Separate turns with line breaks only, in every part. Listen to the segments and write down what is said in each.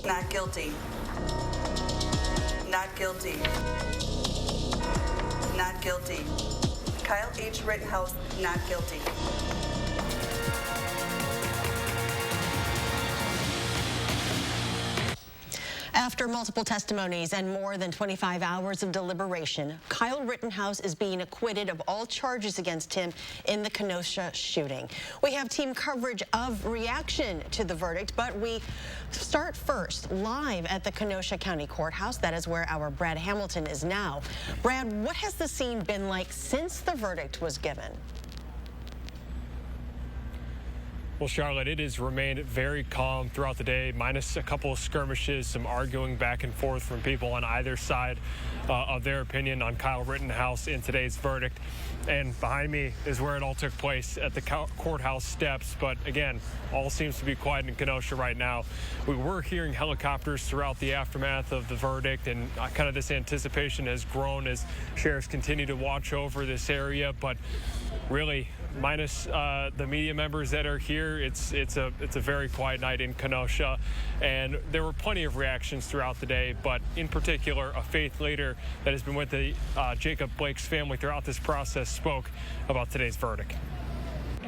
Not guilty. Not guilty. Not guilty. Kyle H. Rittenhouse, not guilty.
After multiple testimonies and more than 25 hours of deliberation, Kyle Rittenhouse is being acquitted of all charges against him in the Kenosha shooting. We have team coverage of reaction to the verdict, but we start first live at the Kenosha County Courthouse. That is where our Brad Hamilton is now. Brad, what has the scene been like since the verdict was given?
Well, Charlotte, it has remained very calm throughout the day, minus a couple of skirmishes, some arguing back and forth from people on either side of their opinion on Kyle Rittenhouse in today's verdict. And behind me is where it all took place at the courthouse steps. But again, all seems to be quiet in Kenosha right now. We were hearing helicopters throughout the aftermath of the verdict, and kind of this anticipation has grown as sheriffs continue to watch over this area. But really, minus the media members that are here, it's a very quiet night in Kenosha, and there were plenty of reactions throughout the day, but in particular, a faith leader that has been with the Jacob Blake's family throughout this process spoke about today's verdict.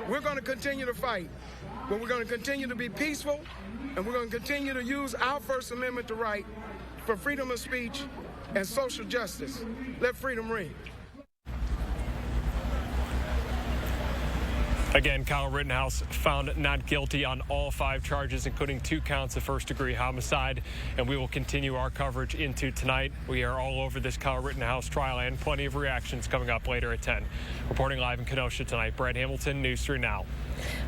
We're going to continue to fight, but we're going to continue to be peaceful, and we're going to continue to use our First Amendment right for freedom of speech and social justice. Let freedom ring.
Again, Kyle Rittenhouse found not guilty on all 5 charges, including 2 counts of first-degree homicide, and we will continue our coverage into tonight. We are all over this Kyle Rittenhouse trial, and plenty of reactions coming up later at 10. Reporting live in Kenosha tonight, Brad Hamilton, News 3 Now.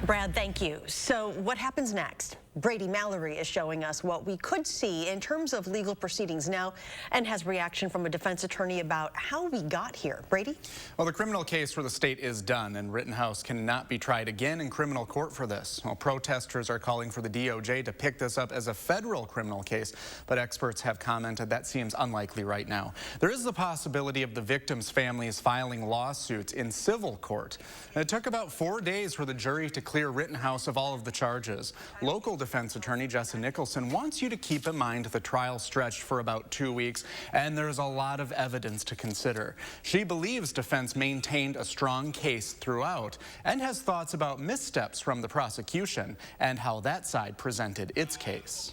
Brad, thank you. So what happens next? Brady Mallory is showing us what we could see in terms of legal proceedings now, and has reaction from a defense attorney about how we got here. Brady?
Well, the criminal case for the state is done, and Rittenhouse cannot be tried again in criminal court for this. Well, protesters are calling for the DOJ to pick this up as a federal criminal case, but experts have commented that seems unlikely right now. There is the possibility of the victims' families filing lawsuits in civil court. And it took about 4 days for the jury to clear Rittenhouse of all of the charges. Local defense attorney Jessa Nicholson wants you to keep in mind the trial stretched for about 2 weeks, and there's a lot of evidence to consider. She believes defense maintained a strong case throughout and has thoughts about missteps from the prosecution and how that side presented its case.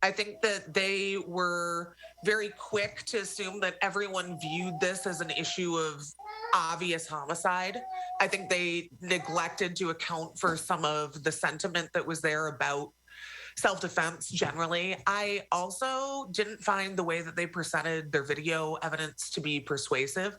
I think that they were very quick to assume that everyone viewed this as an issue of obvious homicide. I think they neglected to account for some of the sentiment that was there about self-defense generally. I also didn't find the way that they presented their video evidence to be persuasive.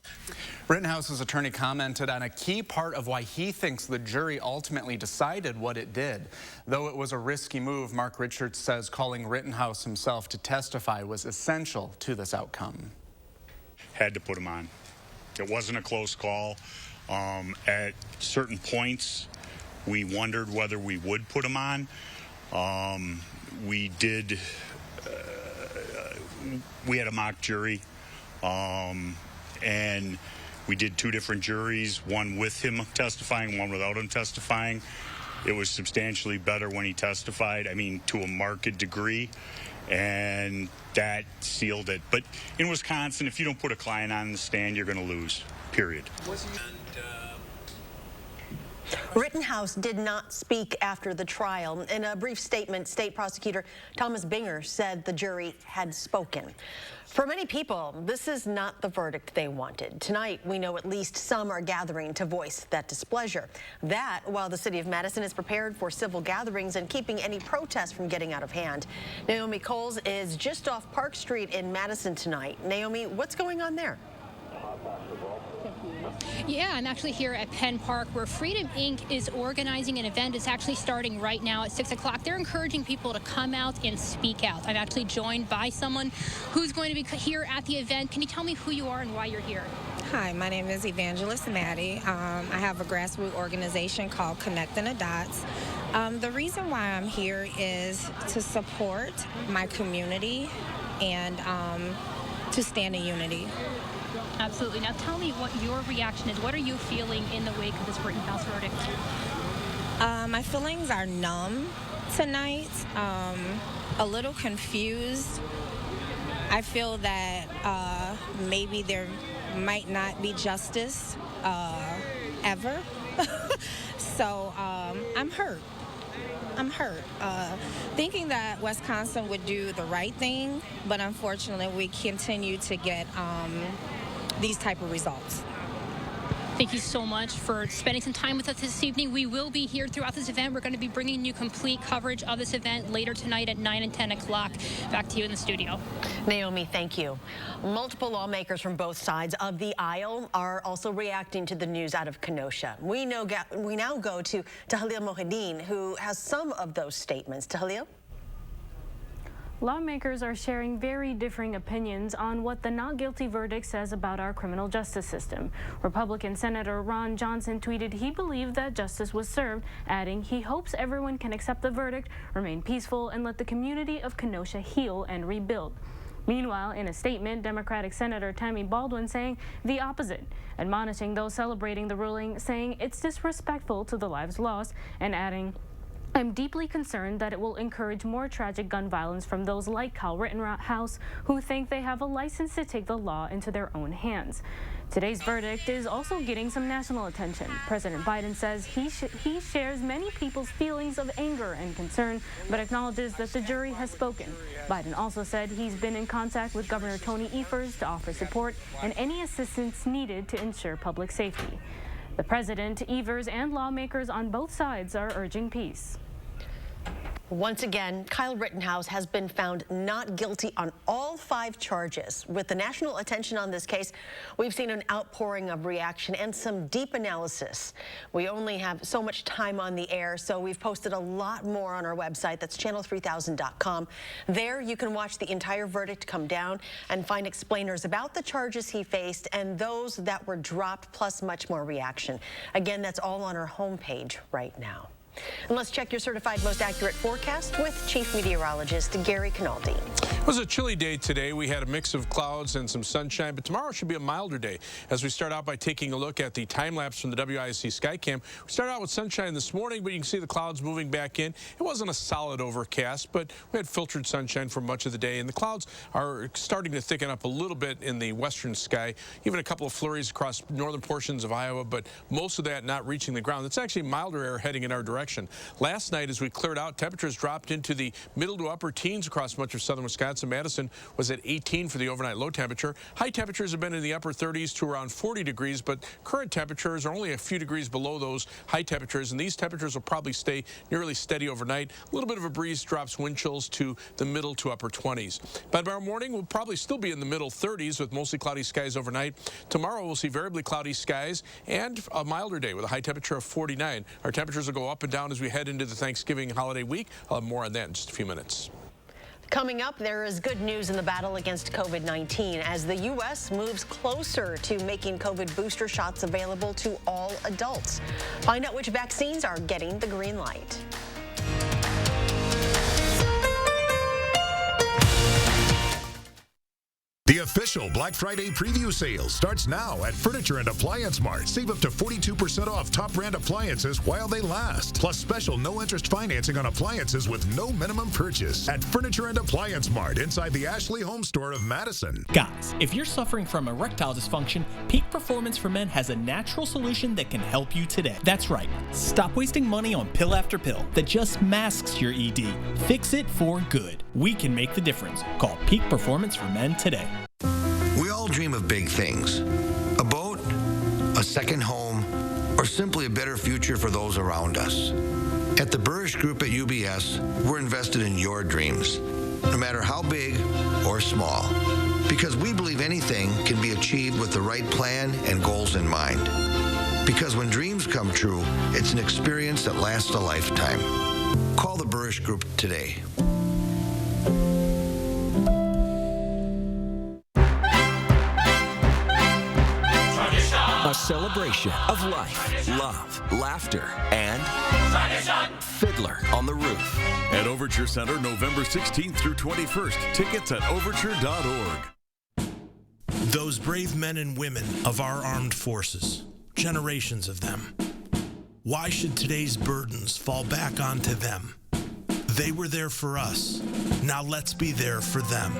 Rittenhouse's attorney commented on a key part of why he thinks the jury ultimately decided what it did. Though it was a risky move, Mark Richards says calling Rittenhouse himself to testify was essential to this outcome.
Had to put him on. It wasn't a close call. At certain points, we wondered whether we would put him on. We had a mock jury, and we did 2 different juries, one with him testifying, one without him testifying. It was substantially better when he testified, I mean, to a marked degree, and that sealed it. But in Wisconsin, if you don't put a client on the stand, you're going to lose, period.
Rittenhouse did not speak after the trial. In a brief statement, State Prosecutor Thomas Binger said the jury had spoken. For many people, this is not the verdict they wanted. Tonight, we know at least some are gathering to voice that displeasure. That, while the city of Madison is prepared for civil gatherings and keeping any protests from getting out of hand. Naomi Coles is just off Park Street in Madison tonight. Naomi, what's going on there?
Yeah, I'm actually here at Penn Park, where Freedom Inc. is organizing an event. It's actually starting right now at 6 o'clock. They're encouraging people to come out and speak out. I'm actually joined by someone who's going to be here at the event. Can you tell me who you are and why you're here?
Hi, my name is Evangelist Maddie. I have a grassroots organization called Connecting the Dots. The reason why I'm here is to support my community and to stand in unity.
Absolutely. Now tell me what your reaction is. What are you feeling in the wake of this Rittenhouse verdict?
My feelings are numb tonight. A little confused. I feel that maybe there might not be justice ever. So I'm hurt. Thinking that Wisconsin would do the right thing, but unfortunately we continue to get these type of results.
Thank you so much for spending some time with us this evening. We will be here throughout this event. We're going to be bringing you complete coverage of this event later tonight at 9 and 10 o'clock. Back to you in the studio.
Naomi, thank you. Multiple lawmakers from both sides of the aisle are also reacting to the news out of Kenosha. We now go to Tahlil Mohideen, who has some of those statements. Tahlil?
Lawmakers are sharing very differing opinions on what the not guilty verdict says about our criminal justice system. Republican Senator Ron Johnson tweeted he believed that justice was served, adding he hopes everyone can accept the verdict, remain peaceful, and let the community of Kenosha heal and rebuild. Meanwhile, in a statement, Democratic Senator Tammy Baldwin saying the opposite, admonishing those celebrating the ruling, saying it's disrespectful to the lives lost, and adding, I'm deeply concerned that it will encourage more tragic gun violence from those like Kyle Rittenhouse who think they have a license to take the law into their own hands. Today's verdict is also getting some national attention. President Biden says he shares many people's feelings of anger and concern, but acknowledges that the jury has spoken. Biden also said he's been in contact with Governor Tony Evers to offer support and any assistance needed to ensure public safety. The president, Evers, and lawmakers on both sides are urging peace.
Once again, Kyle Rittenhouse has been found not guilty on all 5 charges. With the national attention on this case, we've seen an outpouring of reaction and some deep analysis. We only have so much time on the air, so we've posted a lot more on our website. That's channel3000.com. There you can watch the entire verdict come down and find explainers about the charges he faced and those that were dropped, plus much more reaction. Again, that's all on our homepage right now. And let's check your certified most accurate forecast with Chief Meteorologist Gary Canaldi.
It was a chilly day today. We had a mix of clouds and some sunshine, but tomorrow should be a milder day. As we start out by taking a look at the time lapse from the WISC Skycam, we started out with sunshine this morning, but you can see the clouds moving back in. It wasn't a solid overcast, but we had filtered sunshine for much of the day, and the clouds are starting to thicken up a little bit in the western sky. Even a couple of flurries across northern portions of Iowa, but most of that not reaching the ground. It's actually milder air heading in our direction. Last night, as we cleared out, temperatures dropped into the middle to upper teens across much of southern Wisconsin. Madison was at 18 for the overnight low temperature. High temperatures have been in the upper 30s to around 40 degrees, but current temperatures are only a few degrees below those high temperatures, and these temperatures will probably stay nearly steady overnight. A little bit of a breeze drops wind chills to the middle to upper 20s. By tomorrow morning, we'll probably still be in the middle 30s with mostly cloudy skies overnight. Tomorrow, we'll see variably cloudy skies and a milder day with a high temperature of 49. Our temperatures will go up and down as we head into the Thanksgiving holiday week. I'll have more on that in just a few minutes.
Coming up, there is good news in the battle against COVID-19 as the U.S. moves closer to making COVID booster shots available to all adults. Find out which vaccines are getting the green light.
The official Black Friday preview sale starts now at Furniture and Appliance Mart. Save up to 42% off top brand appliances while they last. Plus special no-interest financing on appliances with no minimum purchase at Furniture and Appliance Mart inside the Ashley Home Store of Madison.
Guys, if you're suffering from erectile dysfunction, Peak Performance for Men has a natural solution that can help you today. That's right. Stop wasting money on pill after pill that just masks your ED. Fix it for good. We can make the difference. Call Peak Performance for Men today.
We all dream of big things. A boat, a second home, or simply a better future for those around us. At the Burrish Group at UBS, we're invested in your dreams, no matter how big or small, because we believe anything can be achieved with the right plan and goals in mind. Because when dreams come true, it's an experience that lasts a lifetime. Call the Burrish Group today.
A celebration of life, love, laughter, and Fiddler on the Roof.
At Overture Center, November 16th through 21st. Tickets at overture.org.
Those brave men and women of our armed forces, generations of them. Why should today's burdens fall back onto them? They were there for us. Now let's be there for them.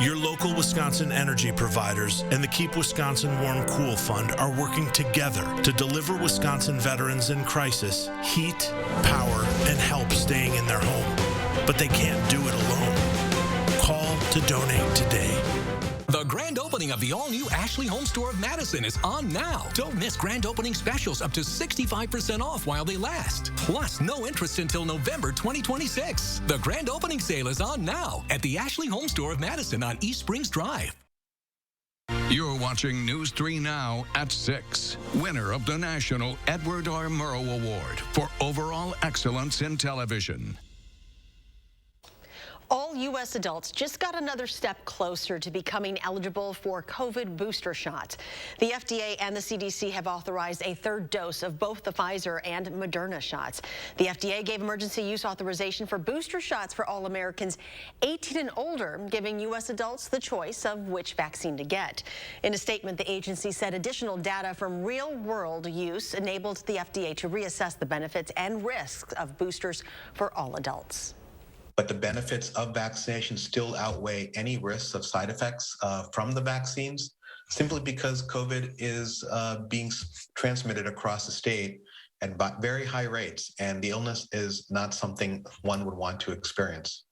Your local Wisconsin energy providers and the Keep Wisconsin Warm Cool Fund are working together to deliver Wisconsin veterans in crisis heat, power, and help staying in their home. But they can't do it alone. Call to donate today.
The grand opening of the all-new Ashley Home Store of Madison is on now. Don't miss grand opening specials up to 65% off while they last. Plus, no interest until November 2026. The grand opening sale is on now at the Ashley Home Store of Madison on East Springs Drive.
You're watching News 3 Now at 6. Winner of the National Edward R. Murrow Award for Overall Excellence in Television.
All U.S. adults just got another step closer to becoming eligible for COVID booster shots. The FDA and the CDC have authorized a third dose of both the Pfizer and Moderna shots. The FDA gave emergency use authorization for booster shots for all Americans 18 and older, giving U.S. adults the choice of which vaccine to get. In a statement, the agency said additional data from real-world use enabled the FDA to reassess the benefits and risks of boosters for all adults.
But the benefits of vaccination still outweigh any risks of side effects from the vaccines, simply because COVID is being transmitted across the state at very high rates, and the illness is not something one would want to experience.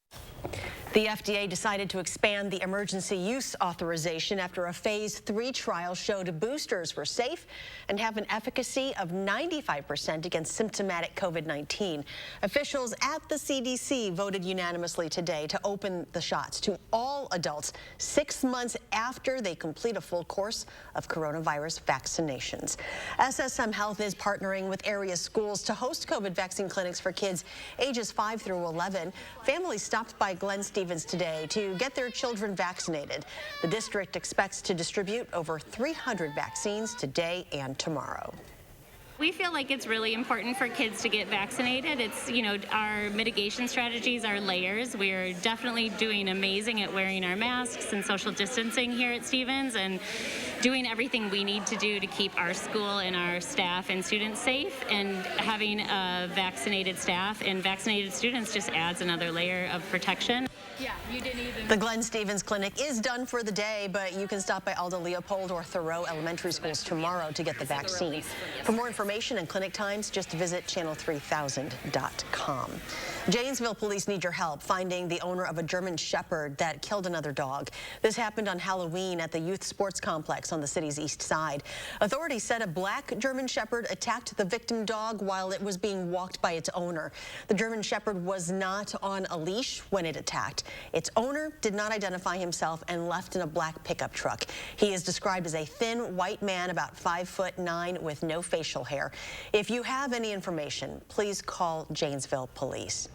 The FDA decided to expand the emergency use authorization after a phase 3 trial showed boosters were safe and have an efficacy of 95% against symptomatic COVID-19. Officials at the CDC voted unanimously today to open the shots to all adults 6 months after they complete a full course of coronavirus vaccinations. SSM Health is partnering with area schools to host COVID vaccine clinics for kids ages 5 through 11. Families stopped by Glenn Stevens today to get their children vaccinated. The district expects to distribute over 300 vaccines today and tomorrow.
We feel like it's really important for kids to get vaccinated. It's, our mitigation strategies are layers. We're definitely doing amazing at wearing our masks and social distancing here at Stevens and doing everything we need to do to keep our school and our staff and students safe. And having a vaccinated staff and vaccinated students just adds another layer of protection.
Yeah, you didn't even. The Glenn Stevens Clinic is done for the day, but you can stop by Aldo Leopold or Thoreau Elementary Schools tomorrow to get the vaccine. For more information and clinic times, just visit channel3000.com. Janesville police need your help finding the owner of a German Shepherd that killed another dog. This happened on Halloween at the youth sports complex on the city's east side. Authorities said a black German Shepherd attacked the victim dog while it was being walked by its owner. The German Shepherd was not on a leash when it attacked. Its owner did not identify himself and left in a black pickup truck. He is described as a thin white man about 5'9" with no facial hair. If you have any information, please call Janesville Police.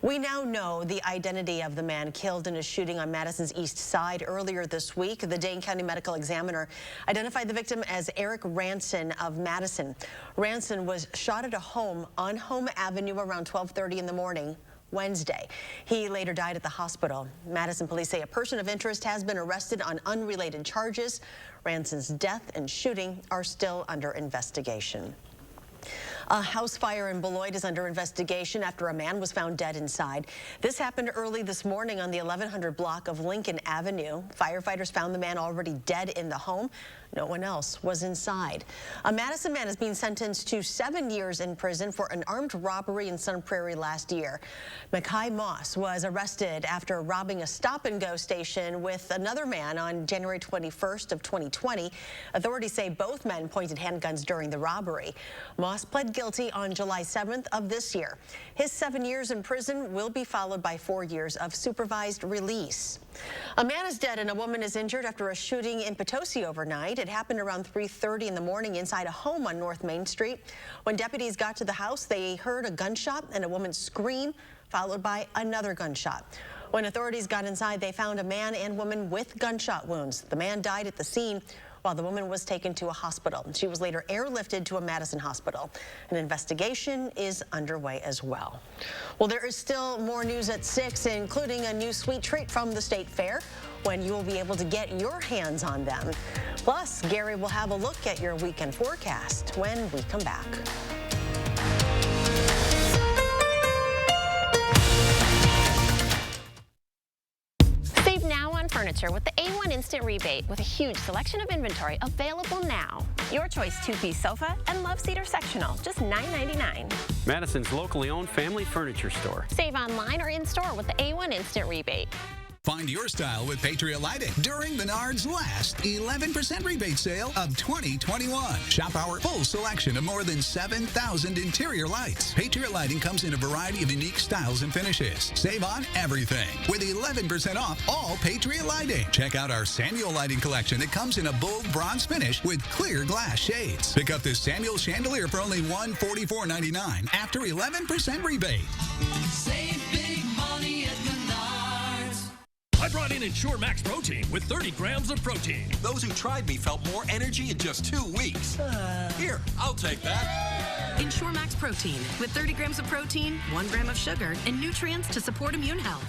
We now know the identity of the man killed in a shooting on Madison's east side earlier this week. The Dane County Medical Examiner identified the victim as Eric Ranson of Madison. Ranson was shot at a home on Home Avenue around 12:30 in the morning Wednesday. He later died at the hospital. Madison police say a person of interest has been arrested on unrelated charges. Ranson's death and shooting are still under investigation. A house fire in Beloit is under investigation after a man was found dead inside. This happened early this morning on the 1100 block of Lincoln Avenue. Firefighters found the man already dead in the home. No one else was inside. A Madison man is being sentenced to 7 years in prison for an armed robbery in Sun Prairie last year. Mackay Moss was arrested after robbing a stop-and-go station with another man on January 21st of 2020. Authorities say both men pointed handguns during the robbery. Moss pled guilty on July 7th of this year. His 7 years in prison will be followed by 4 years of supervised release. A man is dead and a woman is injured after a shooting in Potosi overnight. It happened around 3:30 in the morning inside a home on North Main Street. When deputies got to the house, they heard a gunshot and a woman scream, followed by another gunshot. When authorities got inside, they found a man and woman with gunshot wounds. The man died at the scene, while the woman was taken to a hospital. She was later airlifted to a Madison hospital. An investigation is underway as well. Well, there is still more news at 6, including a new sweet treat from the State Fair, when you will be able to get your hands on them. Plus, Gary will have a look at your weekend forecast when we come back.
furniture with the A1 Instant Rebate with a huge selection of inventory available now. Your choice 2-piece sofa and love seater sectional, just $9.99.
Madison's locally owned family furniture store.
Save online or in-store with the A1 Instant Rebate.
Find your style with Patriot Lighting during Menard's last 11% rebate sale of 2021. Shop our full selection of more than 7,000 interior lights. Patriot Lighting comes in a variety of unique styles and finishes. Save on everything with 11% off all Patriot Lighting. Check out our Samuel Lighting collection that comes in a bold bronze finish with clear glass shades. Pick up this Samuel chandelier for only $144.99 after 11% rebate.
Save big money at Menards. I brought in Ensure Max Protein with 30 grams of protein.
Those who tried me felt more energy in just 2 weeks. Here, I'll take that.
Ensure Max Protein with 30 grams of protein, 1 gram of sugar, and nutrients to support immune health.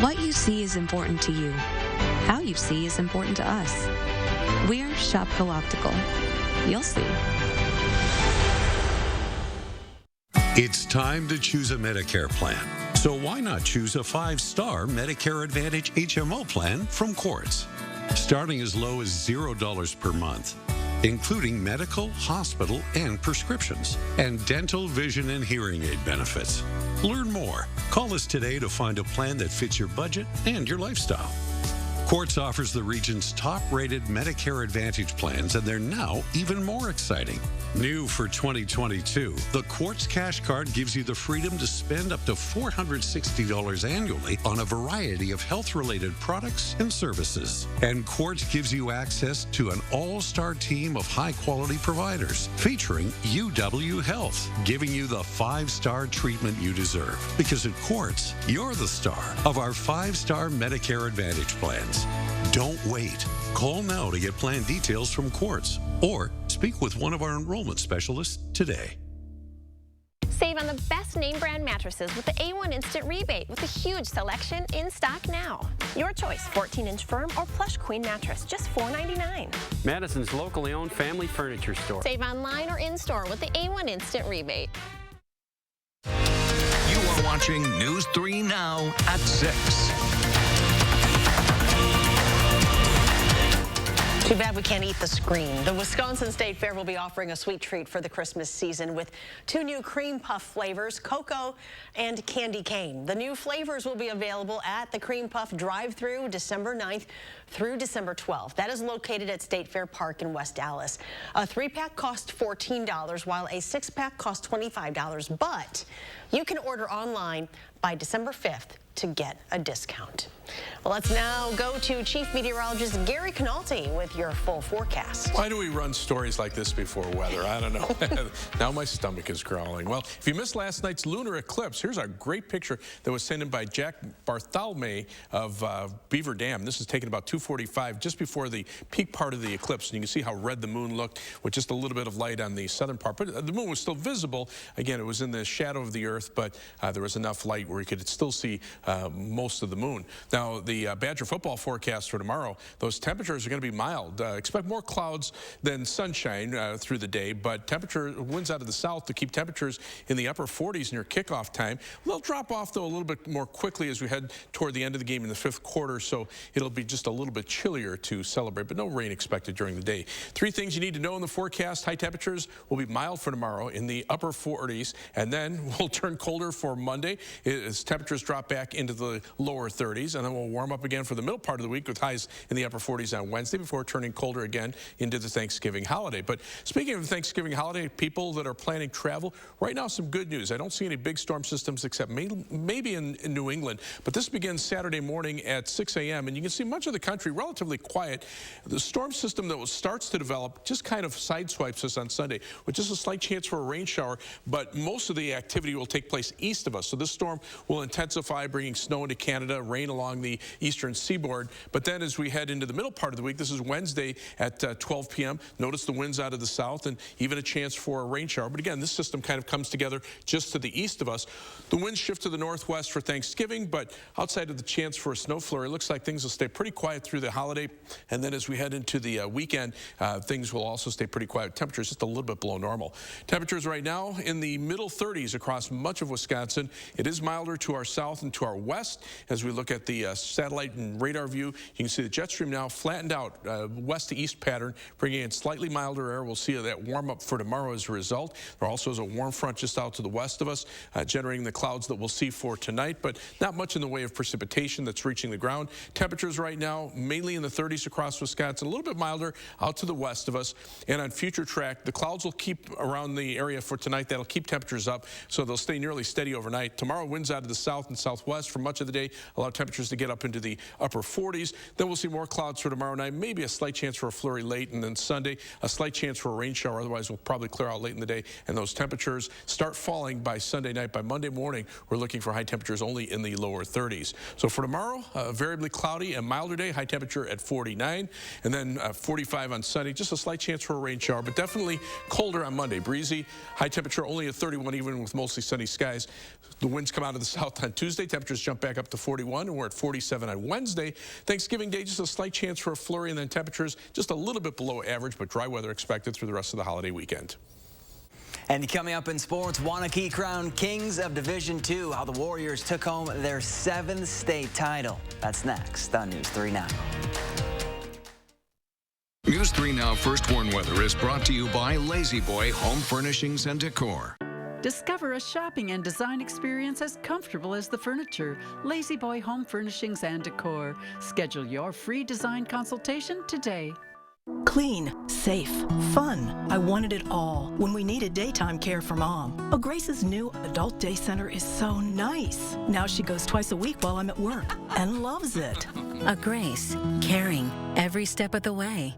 What you see is important to you. How you see is important to us. We're SHOPKO Optical. You'll see.
It's time to choose a Medicare plan. So why not choose a 5-star Medicare Advantage HMO plan from Quartz? Starting as low as $0 per month, including medical, hospital, and prescriptions, and dental, vision, and hearing aid benefits. Learn more. Call us today to find a plan that fits your budget and your lifestyle. Quartz offers the region's top-rated Medicare Advantage plans, and they're now even more exciting. New for 2022, the Quartz Cash Card gives you the freedom to spend up to $460 annually on a variety of health-related products and services. And Quartz gives you access to an all-star team of high-quality providers, featuring UW Health, giving you the 5-star treatment you deserve. Because at Quartz, you're the star of our 5-star Medicare Advantage plans. Don't wait. Call now to get plan details from Quartz or speak with one of our enrollment specialists today.
Save on the best name brand mattresses with the A1 Instant Rebate with a huge selection in stock now. Your choice 14-inch firm or plush queen mattress, just $4.99.
Madison's locally owned family furniture store.
Save online or in-store with the A1 Instant Rebate.
You are watching News 3 Now at 6.
Too bad we can't eat the screen. The Wisconsin State Fair will be offering a sweet treat for the Christmas season with 2 new cream puff flavors, cocoa and candy cane. The new flavors will be available at the Cream Puff drive-thru December 9th through December 12th. That is located at State Fair Park in West Allis. A 3-pack costs $14, while a 6-pack costs $25, but you can order online by December 5th to get a discount. Well, let's now go to Chief Meteorologist Gary Canalti with your full forecast.
Why do we run stories like this before weather? I don't know. Now my stomach is growling. Well, if you missed last night's lunar eclipse, here's a great picture that was sent in by Jack Bartholomew of Beaver Dam. This is taken about 2:45, just before the peak part of the eclipse. And you can see how red the moon looked with just a little bit of light on the southern part. But the moon was still visible. Again, it was in the shadow of the Earth, but there was enough light where you could still see most of the moon. Now, the Badger football forecast for tomorrow, those temperatures are going to be mild. Expect more clouds than sunshine through the day, but winds out of the south to keep temperatures in the upper 40s near kickoff time. They'll drop off, though, a little bit more quickly as we head toward the end of the game in the 5th quarter, so it'll be just a little bit chillier to celebrate, but no rain expected during the day. 3 things you need to know in the forecast. High temperatures will be mild for tomorrow in the upper 40s, and then we'll turn colder for Monday as temperatures drop back into the lower 30s, and then we'll warm up again for the middle part of the week with highs in the upper 40s on Wednesday before turning colder again into the Thanksgiving holiday. But speaking of the Thanksgiving holiday, people that are planning travel, right now some good news. I don't see any big storm systems except maybe in New England, but this begins Saturday morning at 6 a.m. and you can see much of the country relatively quiet. The storm system that starts to develop just kind of sideswipes us on Sunday with just a slight chance for a rain shower, but most of the activity will take place east of us. So this storm will intensify, bringing snow into Canada, rain along the eastern seaboard. But then as we head into the middle part of the week, this is Wednesday at 12 p.m. Notice the winds out of the south and even a chance for a rain shower. But again, this system kind of comes together just to the east of us. The winds shift to the northwest for Thanksgiving, but outside of the chance for a snow flurry, it looks like things will stay pretty quiet through the holiday. And then as we head into the weekend, things will also stay pretty quiet. Temperatures just a little bit below normal. Temperatures right now in the middle 30s across much of Wisconsin. It is milder to our south and to our west. As we look at the satellite and radar view, you can see the jet stream now flattened out, west to east pattern, bringing in slightly milder air. We'll see that warm up for tomorrow as a result. There also is a warm front just out to the west of us, generating the clouds that we'll see for tonight, but not much in the way of precipitation that's reaching the ground. Temperatures right now mainly in the 30s across Wisconsin, a little bit milder out to the west of us. And on future track, the clouds will keep around the area for tonight. That'll keep temperatures up, so they'll stay nearly steady overnight. Tomorrow, winds out of the south and southwest for much of the day allow temperatures to get up into the upper 40s. Then we'll see more clouds for tomorrow night, maybe a slight chance for a flurry late, and then Sunday, a slight chance for a rain shower. Otherwise, we'll probably clear out late in the day, and those temperatures start falling by Sunday night. By Monday morning, we're looking for high temperatures only in the lower 30s. So for tomorrow, variably cloudy and milder day, high temperature at 49, and then 45 on Sunday. Just a slight chance for a rain shower, but definitely colder on Monday. Breezy, high temperature only at 31, even with mostly sunny skies. The winds come out of the south on Tuesday. Temperatures jump back up to 41, and we're at 47 on Wednesday. Thanksgiving Day, just a slight chance for a flurry, and then temperatures just a little bit below average, but dry weather expected through the rest of the holiday weekend.
And coming up in sports, Waunakee crowned Kings of Division II, how the Warriors took home their 7th state title. That's next on News 3 Now.
News 3 Now First Warn Weather is brought to you by Lazy Boy Home Furnishings and Decor.
Discover a shopping and design experience as comfortable as the furniture. Lazy Boy Home Furnishings and Decor. Schedule your free design consultation today.
Clean, safe, fun. I wanted it all when we needed daytime care for Mom. Oh, Grace's new adult day center is so nice. Now she goes twice a week while I'm at work and loves it.
A Grace, caring every step of the way.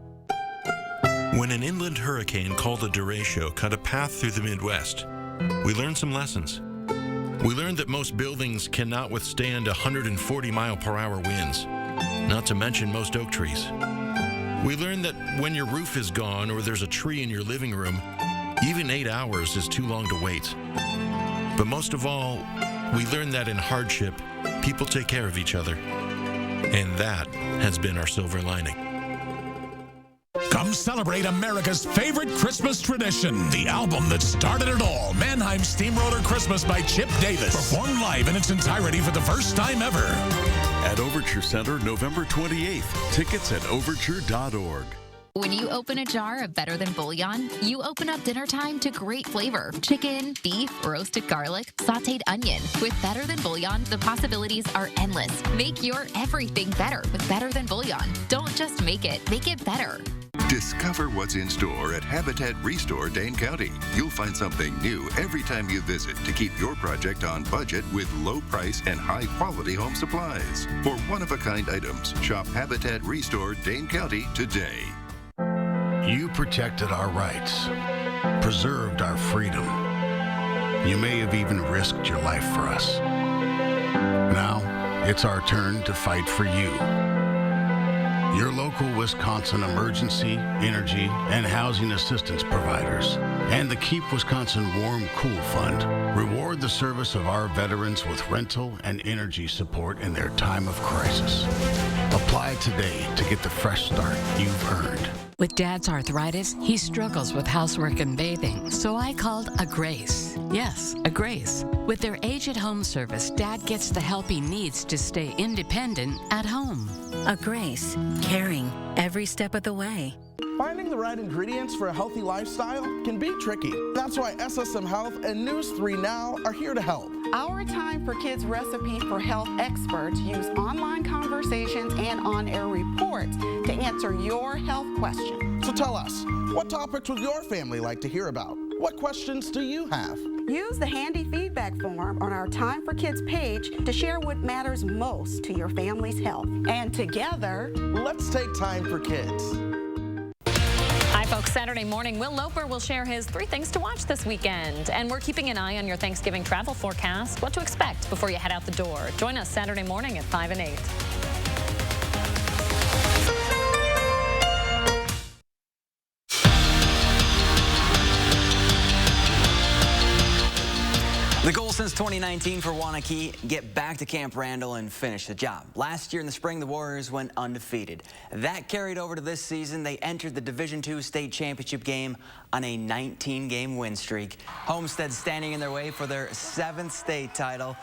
When an inland hurricane called the derecho cut a path through the Midwest, we learned some lessons. We learned that most buildings cannot withstand 140-mile-per-hour winds, not to mention most oak trees. We learned that when your roof is gone or there's a tree in your living room, even 8 hours is too long to wait. But most of all, we learned that in hardship, people take care of each other. And that has been our silver lining.
Come celebrate America's favorite Christmas tradition. The album that started it all, Mannheim Steamroller Christmas by Chip Davis. Performed live in its entirety for the first time ever.
At Overture Center, November 28th. Tickets at overture.org.
When you open a jar of Better Than Bouillon, you open up dinner time to great flavor. Chicken, beef, roasted garlic, sauteed onion. With Better Than Bouillon, the possibilities are endless. Make your everything better with Better Than Bouillon. Don't just make it better.
Discover what's in store at Habitat Restore Dane County. You'll find something new every time you visit to keep your project on budget with low price and high quality home supplies. For one-of-a-kind items, shop Habitat Restore Dane County today.
You protected our rights, preserved our freedom. You may have even risked your life for us. Now, it's our turn to fight for you. Your local Wisconsin emergency, energy, and housing assistance providers, and the Keep Wisconsin Warm Cool Fund reward the service of our veterans with rental and energy support in their time of crisis. Apply today to get the fresh start you've earned.
With Dad's arthritis, he struggles with housework and bathing, so I called A Grace. Yes, A Grace. With their age-at-home service, Dad gets the help he needs to stay independent at home.
A Grace, caring every step of the way.
Finding the right ingredients for a healthy lifestyle can be tricky. That's why SSM Health and News 3 Now are here to help.
Our Time for Kids recipe for health experts use online conversations and on-air reports to answer your health questions.
So tell us, what topics would your family like to hear about? What questions do you have?
Use the handy feedback form on our Time for Kids page to share what matters most to your family's health. And together,
let's take time for kids.
Hi, folks.
Saturday morning, Will Loper will share his 3 things to watch this weekend. And we're keeping an eye on your Thanksgiving travel forecast, what to expect before you head out the door. Join us Saturday morning at 5 and 8.
The goal since 2019 for Wanakee, get back to Camp Randall and finish the job. Last year in the spring, the Warriors went undefeated. That carried over to this season. They entered the Division II state championship game on a 19-game win streak. Homestead standing in their way for their 7th state title.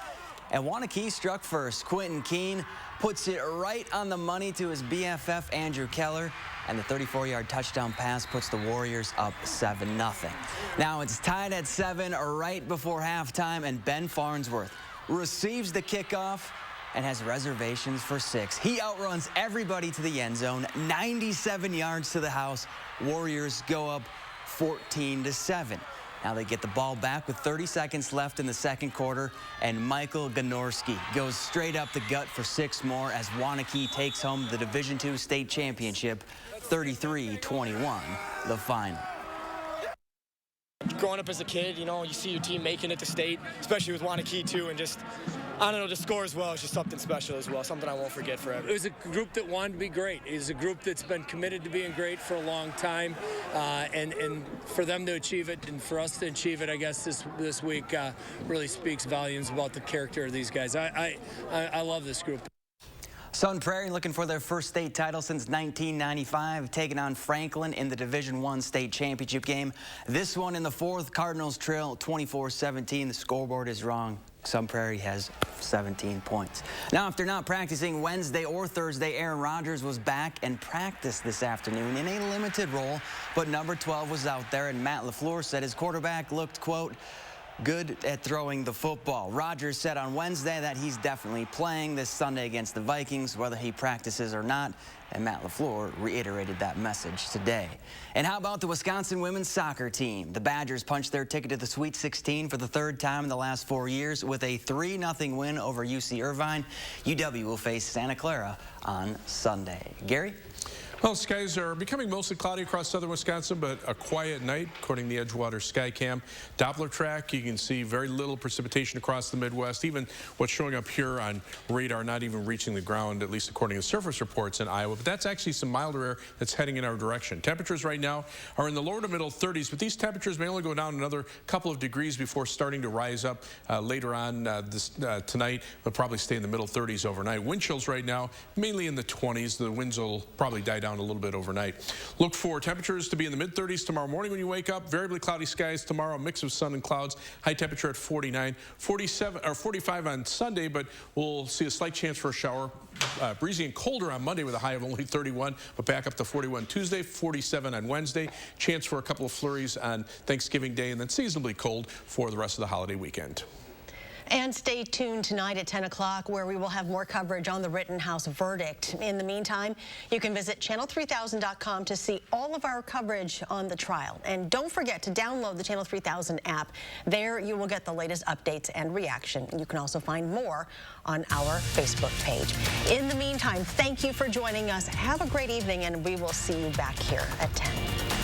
And Wanakee struck first. Quentin Keene puts it right on the money to his BFF, Andrew Keller. And the 34-yard touchdown pass puts the Warriors up 7-0. Now it's tied at 7 right before halftime, and Ben Farnsworth receives the kickoff and has reservations for 6. He outruns everybody to the end zone, 97 yards to the house. Warriors go up 14-7. Now they get the ball back with 30 seconds left in the second quarter, and Michael Ganorski goes straight up the gut for 6 more as Wanakee takes home the Division II state championship, 33-21, the final.
Growing up as a kid, you see your team making it to state, especially with Wanakee too, and just, I don't know, to score as well is just something special as well, something I won't forget forever.
It was a group that wanted to be great. It was a group that's been committed to being great for a long time, and for them to achieve it and for us to achieve it, I guess this week really speaks volumes about the character of these guys. I love this group.
Sun Prairie looking for their first state title since 1995, taking on Franklin in the Division I state championship game. This one in the 4th, Cardinals trail 24-17. The scoreboard is wrong. Sun Prairie has 17 points. Now, after not practicing Wednesday or Thursday, Aaron Rodgers was back and practiced this afternoon in a limited role, but number 12 was out there, and Matt LaFleur said his quarterback looked, quote, good at throwing the football. Rodgers said on Wednesday that he's definitely playing this Sunday against the Vikings, whether he practices or not, and Matt LaFleur reiterated that message today. And how about the Wisconsin women's soccer team? The Badgers punched their ticket to the Sweet 16 for the 3rd time in the last 4 years with a 3-0 win over UC Irvine. UW will face Santa Clara on Sunday. Gary?
Well, skies are becoming mostly cloudy across southern Wisconsin, but a quiet night, according to the Edgewater Skycam. Doppler track, you can see very little precipitation across the Midwest. Even what's showing up here on radar not even reaching the ground, at least according to surface reports in Iowa. But that's actually some milder air that's heading in our direction. Temperatures right now are in the lower to middle 30s, but these temperatures may only go down another couple of degrees before starting to rise up later on tonight. They'll probably stay in the middle 30s overnight. Wind chills right now mainly in the 20s. The winds will probably die down a little bit overnight. Look for temperatures to be in the mid-30s tomorrow morning when you wake up. Variably cloudy skies tomorrow, a mix of sun and clouds. High temperature at 49, 47 or 45 on Sunday, but we'll see a slight chance for a shower. Breezy and colder on Monday with a high of only 31, but back up to 41 Tuesday, 47 on Wednesday. Chance for a couple of flurries on Thanksgiving Day, and then seasonably cold for the rest of the holiday weekend.
And stay tuned tonight at 10 o'clock where we will have more coverage on the Rittenhouse verdict. In the meantime, you can visit channel3000.com to see all of our coverage on the trial. And don't forget to download the Channel 3000 app. There you will get the latest updates and reaction. You can also find more on our Facebook page. In the meantime, thank you for joining us. Have a great evening, and we will see you back here at 10.